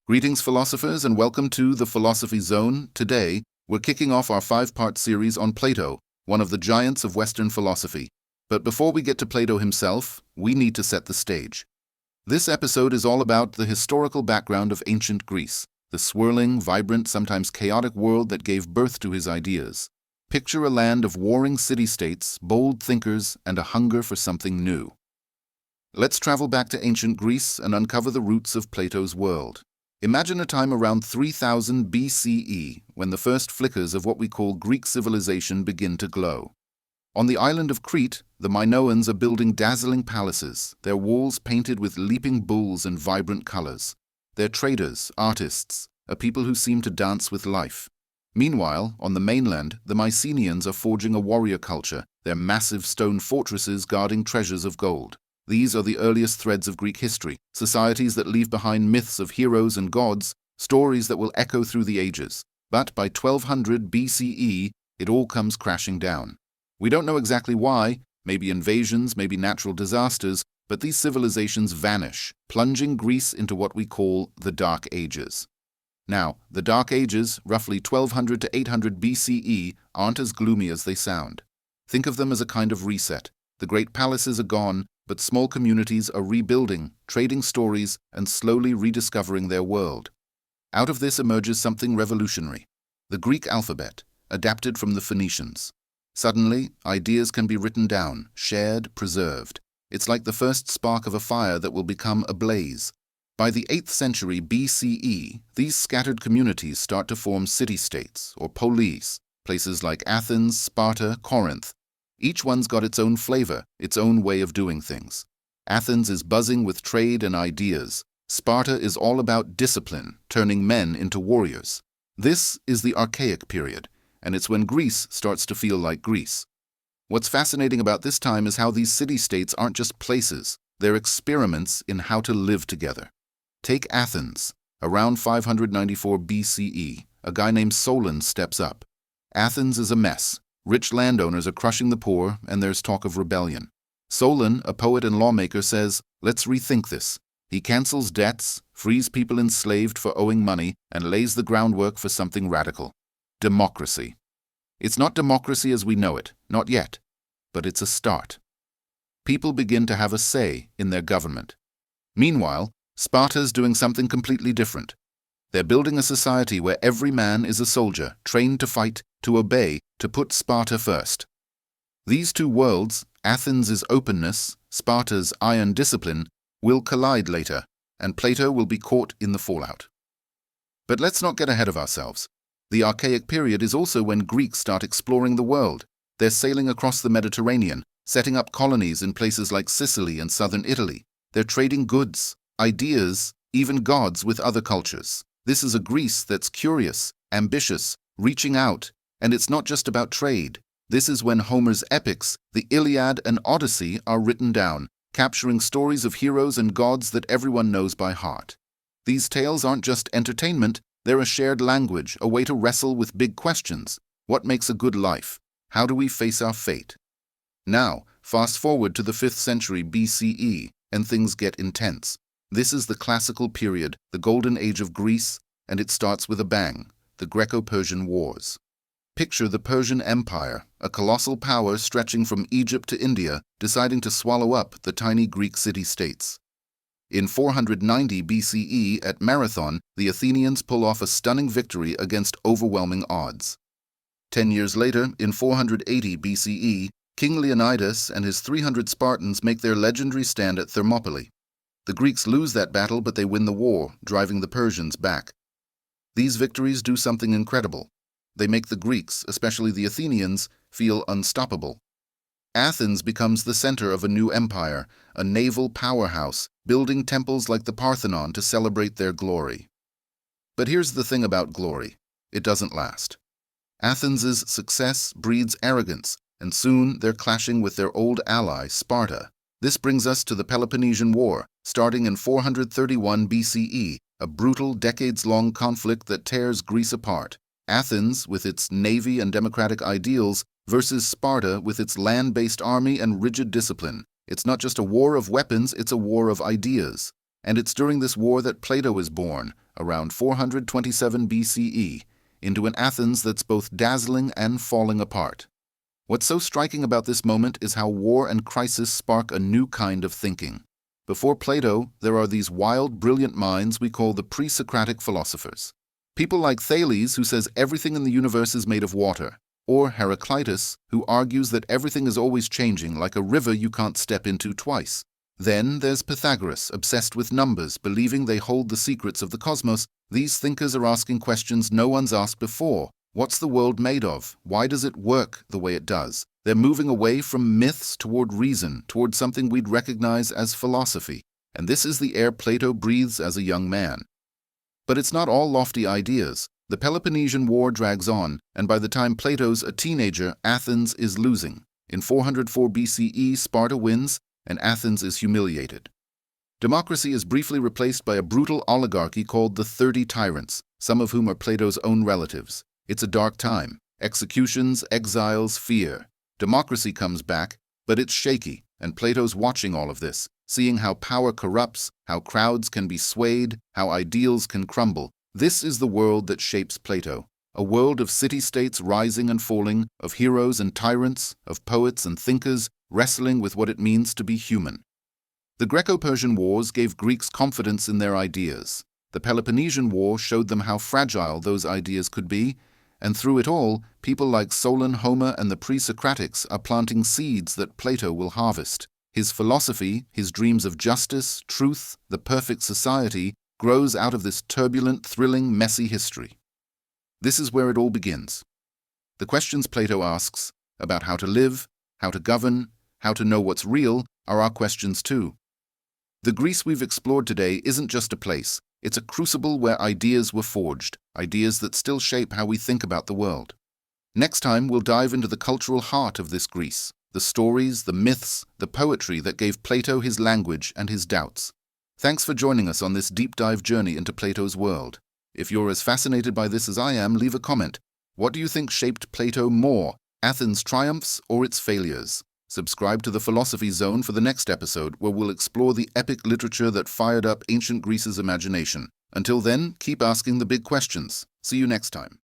Greetings, philosophers, and welcome to the Philosophy Zone. Today, we're kicking off our five-part series on Plato, one of the giants of Western philosophy. But before we get to Plato himself, we need to set the stage. This episode is all about the historical background of ancient Greece, the swirling, vibrant, sometimes chaotic world that gave birth to his ideas. Picture a land of warring city-states, bold thinkers, and a hunger for something new. Let's travel back to ancient Greece and uncover the roots of Plato's world. Imagine a time around 3000 BCE, when the first flickers of what we call Greek civilization begin to glow. On the island of Crete, the Minoans are building dazzling palaces, their walls painted with leaping bulls and vibrant colors. They're traders, artists, a people who seem to dance with life. Meanwhile, on the mainland, the Mycenaeans are forging a warrior culture, their massive stone fortresses guarding treasures of gold. These are the earliest threads of Greek history, societies that leave behind myths of heroes and gods, stories that will echo through the ages. But by 1200 BCE, it all comes crashing down. We don't know exactly why, maybe invasions, maybe natural disasters, but these civilizations vanish, plunging Greece into what we call the Dark Ages. Now, the Dark Ages, roughly 1200 to 800 BCE, aren't as gloomy as they sound. Think of them as a kind of reset. The great palaces are gone, but small communities are rebuilding, trading stories, and slowly rediscovering their world. Out of this emerges something revolutionary: the Greek alphabet, adapted from the Phoenicians. Suddenly, ideas can be written down, shared, preserved. It's like the first spark of a fire that will become a blaze. By the 8th century BCE, these scattered communities start to form city-states, or polis, places like Athens, Sparta, Corinth. Each one's got its own flavor, its own way of doing things. Athens is buzzing with trade and ideas. Sparta is all about discipline, turning men into warriors. This is the Archaic period, and it's when Greece starts to feel like Greece. What's fascinating about this time is how these city-states aren't just places, they're experiments in how to live together. Take Athens. Around 594 BCE, a guy named Solon steps up. Athens is a mess. Rich landowners are crushing the poor, and there's talk of rebellion. Solon, a poet and lawmaker, says, "Let's rethink this." He cancels debts, frees people enslaved for owing money, and lays the groundwork for something radical: democracy. It's not democracy as we know it, not yet, but it's a start. People begin to have a say in their government. Meanwhile, Sparta's doing something completely different. They're building a society where every man is a soldier, trained to fight, to obey, to put Sparta first. These two worlds, Athens' openness, Sparta's iron discipline, will collide later, and Plato will be caught in the fallout. But let's not get ahead of ourselves. The Archaic period is also when Greeks start exploring the world. They're sailing across the Mediterranean, setting up colonies in places like Sicily and southern Italy. They're trading goods, ideas, even gods with other cultures. This is a Greece that's curious, ambitious, reaching out, and it's not just about trade. This is when Homer's epics, the Iliad and Odyssey, are written down, capturing stories of heroes and gods that everyone knows by heart. These tales aren't just entertainment, they're a shared language, a way to wrestle with big questions. What makes a good life? How do we face our fate? Now, fast forward to the 5th century BCE, and things get intense. This is the classical period, the golden age of Greece, and it starts with a bang: the Greco-Persian Wars. Picture the Persian Empire, a colossal power stretching from Egypt to India, deciding to swallow up the tiny Greek city-states. In 490 BCE, at Marathon, the Athenians pull off a stunning victory against overwhelming odds. 10 years later, in 480 BCE, King Leonidas and his 300 Spartans make their legendary stand at Thermopylae. The Greeks lose that battle, but they win the war, driving the Persians back. These victories do something incredible. They make the Greeks, especially the Athenians, feel unstoppable. Athens becomes the center of a new empire, a naval powerhouse, building temples like the Parthenon to celebrate their glory. But here's the thing about glory: it doesn't last. Athens' success breeds arrogance, and soon they're clashing with their old ally, Sparta. This brings us to the Peloponnesian War, starting in 431 BCE, a brutal, decades-long conflict that tears Greece apart. Athens, with its navy and democratic ideals, versus Sparta with its land-based army and rigid discipline. It's not just a war of weapons, it's a war of ideas. And it's during this war that Plato is born, around 427 BCE, into an Athens that's both dazzling and falling apart. What's so striking about this moment is how war and crisis spark a new kind of thinking. Before Plato, there are these wild, brilliant minds we call the pre-Socratic philosophers. People like Thales, who says everything in the universe is made of water, or Heraclitus, who argues that everything is always changing, like a river you can't step into twice. Then there's Pythagoras, obsessed with numbers, believing they hold the secrets of the cosmos. These thinkers are asking questions no one's asked before. What's the world made of? Why does it work the way it does? They're moving away from myths toward reason, toward something we'd recognize as philosophy. And this is the air Plato breathes as a young man. But it's not all lofty ideas. The Peloponnesian War drags on, and by the time Plato's a teenager, Athens is losing. In 404 BCE, Sparta wins, and Athens is humiliated. Democracy is briefly replaced by a brutal oligarchy called the 30 Tyrants, some of whom are Plato's own relatives. It's a dark time. Executions, exiles, fear. Democracy comes back, but it's shaky, and Plato's watching all of this, seeing how power corrupts, how crowds can be swayed, how ideals can crumble. This is the world that shapes Plato, a world of city-states rising and falling, of heroes and tyrants, of poets and thinkers, wrestling with what it means to be human. The Greco-Persian Wars gave Greeks confidence in their ideas. The Peloponnesian War showed them how fragile those ideas could be, and through it all, people like Solon, Homer, and the pre-Socratics are planting seeds that Plato will harvest. His philosophy, his dreams of justice, truth, the perfect society, grows out of this turbulent, thrilling, messy history. This is where it all begins. The questions Plato asks about how to live, how to govern, how to know what's real, are our questions too. The Greece we've explored today isn't just a place. It's a crucible where ideas were forged, ideas that still shape how we think about the world. Next time, we'll dive into the cultural heart of this Greece, the stories, the myths, the poetry that gave Plato his language and his doubts. Thanks for joining us on this deep dive journey into Plato's world. If you're as fascinated by this as I am, leave a comment. What do you think shaped Plato more, Athens' triumphs or its failures? Subscribe to the Philosophy Zone for the next episode, where we'll explore the epic literature that fired up ancient Greece's imagination. Until then, keep asking the big questions. See you next time.